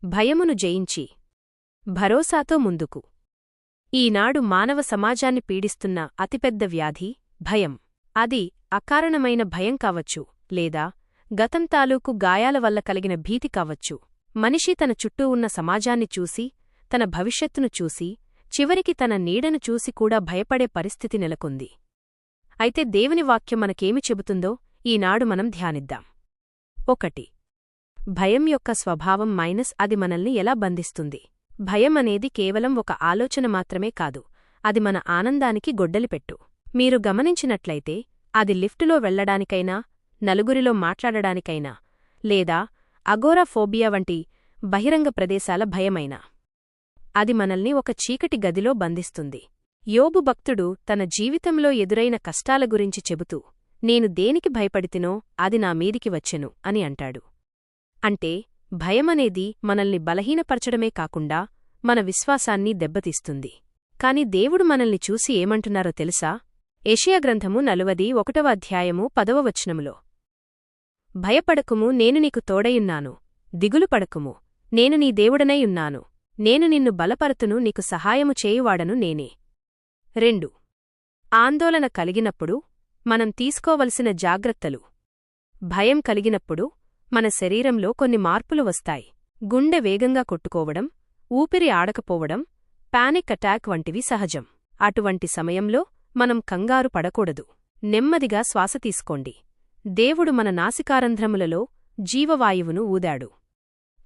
భయమును జయించి భరోసాతో ముందుకు. ఈనాడు మానవ సమాజాన్ని పీడిస్తున్న అతిపెద్ద వ్యాధి భయం. అది అకారణమైన భయం కావచ్చు, లేదా గతం తాలూకు గాయాల వల్ల కలిగిన భీతి కావచ్చు. మనిషి తన చుట్టూ ఉన్న సమాజాన్ని చూసి, తన భవిష్యత్తును చూసి, చివరికి తన నీడను చూసి కూడా భయపడే పరిస్థితి నెలకొంది. అయితే దేవుని వాక్యం మనకేమి చెబుతుందో ఈనాడు మనం ధ్యానిద్దాం. 1. భయం యొక్క స్వభావం అది మనల్ని ఎలా బంధిస్తుంది. భయం అనేది కేవలం ఒక ఆలోచన మాత్రమే కాదు, అది మన ఆనందానికి గొడ్డలిపెట్టు. మీరు గమనించినట్లయితే అది లిఫ్టులో వెళ్లడానికైనా, నలుగురిలో మాట్లాడడానికైనా, లేదా అగోరాఫోబియా వంటి బహిరంగ ప్రదేశాల భయమైనా, అది మనల్ని ఒక చీకటి గదిలో బంధిస్తుంది. యోబు భక్తుడు తన జీవితంలో ఎదురైన కష్టాల గురించి చెబుతూ, నేను దేనికి భయపడితినో అది నా మీదికి వచ్చెను అని అంటాడు. అంటే భయమనేది మనల్ని బలహీనపరచడమే కాకుండా మన విశ్వాసాన్ని దెబ్బతీస్తుంది. కాని దేవుడు మనల్ని చూసి ఏమంటున్నారో తెలుసా? యెషయా గ్రంథము 41వ అధ్యాయము 10వ వచనములో, భయపడకుము, నేను నీకు తోడయున్నాను, దిగులు పడకుము, నేను నీ దేవుడనై ఉన్నాను, నేను నిన్ను బలపరతును, నీకు సహాయము చేయువాడను నేనే. 2. ఆందోళన కలిగినప్పుడు మనం తీసుకోవలసిన జాగ్రత్తలు. భయం కలిగినప్పుడు మన శరీరంలో కొన్ని మార్పులు వస్తాయి. గుండె వేగంగా కొట్టుకోవడం, ఊపిరి ఆడకపోవడం, పానిక్ అటాక్ వంటివి సహజం. అటువంటి సమయంలో మనం కంగారు పడకూడదు. నెమ్మదిగా శ్వాస తీసుకోండి. దేవుడు మన నాసికారంధ్రములలో జీవవాయువును ఊదాడు.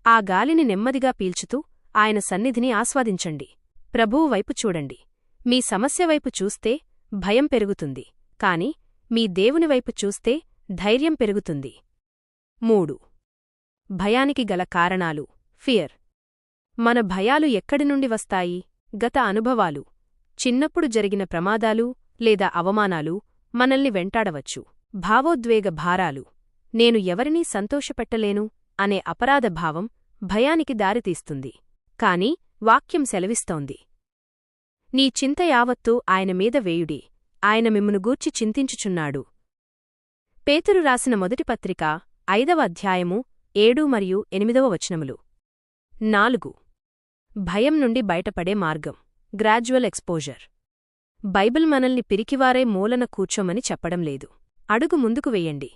ఆ గాలిని నెమ్మదిగా పీల్చుతూ ఆయన సన్నిధిని ఆస్వాదించండి. ప్రభువు వైపు చూడండి. మీ సమస్యవైపు చూస్తే భయం పెరుగుతుంది, కాని మీ దేవునివైపు చూస్తే ధైర్యం పెరుగుతుంది. 3. భయానికి గల కారణాలు. ఫియర్. మన భయాలు ఎక్కడి నుండి వస్తాయి? గత అనుభవాలు, చిన్నప్పుడు జరిగిన ప్రమాదాలు లేదా అవమానాలు మనల్ని వెంటాడవచ్చు. భావోద్వేగ భారాలు, నేను ఎవరినీ సంతోషపెట్టలేను అనే అపరాధభావం భయానికి దారితీస్తుంది. కాని వాక్యం సెలవిస్తోంది, నీ చింత యావత్తూ ఆయన మీద వేయుడి, ఆయన మిమ్మును గూర్చి చింతించుచున్నాడు. పేతురు రాసిన మొదటి పత్రిక 5వ అధ్యాయము 7 మరియు 8వ వచనములు. 4. భయం నుండి బయటపడే మార్గం. Gradual exposure. బైబిల్ మనల్ని పిరికివారే మూలన కూర్చోమని చెప్పడం లేదు. అడుగు ముందుకు వెయ్యండి.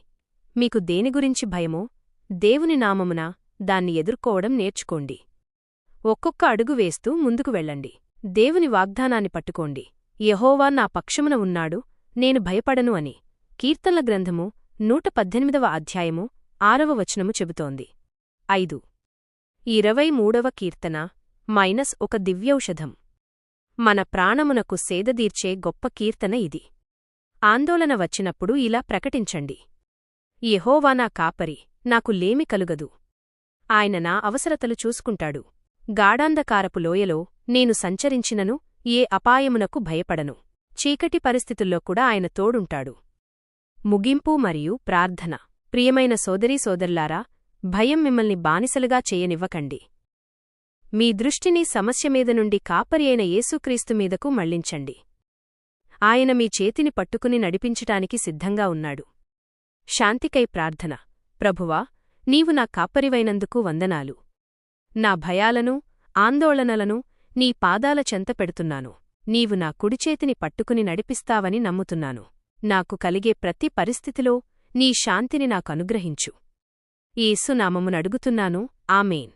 మీకు దేని గురించి భయమో దేవుని నామమున దాన్ని ఎదుర్కోవడం నేర్చుకోండి. ఒక్కొక్క అడుగు వేస్తూ ముందుకు వెళ్ళండి. దేవుని వాగ్దానాన్ని పట్టుకోండి. యెహోవా నా పక్షమున ఉన్నాడు, నేను భయపడను అని కీర్తనల గ్రంథము 118వ అధ్యాయము 6వ వచనము చెబుతోంది. 5. 23వ కీర్తన ఒక దివ్యౌషధం. మన ప్రాణమునకు సేదదీర్చే గొప్ప కీర్తన ఇది. ఆందోళన వచ్చినప్పుడు ఇలా ప్రకటించండి, యెహోవా నా కాపరి, నాకు లేమి కలుగదు. ఆయన నా అవసరతలు చూసుకుంటాడు. గాఢాంధకారపు లోయలో నేను సంచరించినను ఏ అపాయమునకు భయపడను. చీకటి పరిస్థితుల్లో కూడా ఆయన తోడుంటాడు. ముగింపు మరియు ప్రార్థన. ప్రియమైన సోదరీ సోదరులారా, భయం మిమ్మల్ని బానిసలుగా చేయనివ్వకండి. మీ దృష్టిని సమస్య మీద నుండి కాపరి అయిన యేసుక్రీస్తు మీదకు మళ్లించండి. ఆయన మీ చేతిని పట్టుకుని నడిపించటానికి సిద్ధంగా ఉన్నాడు. శాంతికై ప్రార్థన. ప్రభువా, నీవు నా కాపరివైనందుకు వందనాలు. నా భయాలను, ఆందోళనలను నీ పాదాల చెంత పెడుతున్నాను. నీవు నా కుడిచేతిని పట్టుకుని నడిపిస్తావని నమ్ముతున్నాను. నాకు కలిగే ప్రతి పరిస్థితిలో నీ శాంతిని నాకనుగ్రహించు. యేసు నామమునడుగుతున్నాను, ఆమేన్.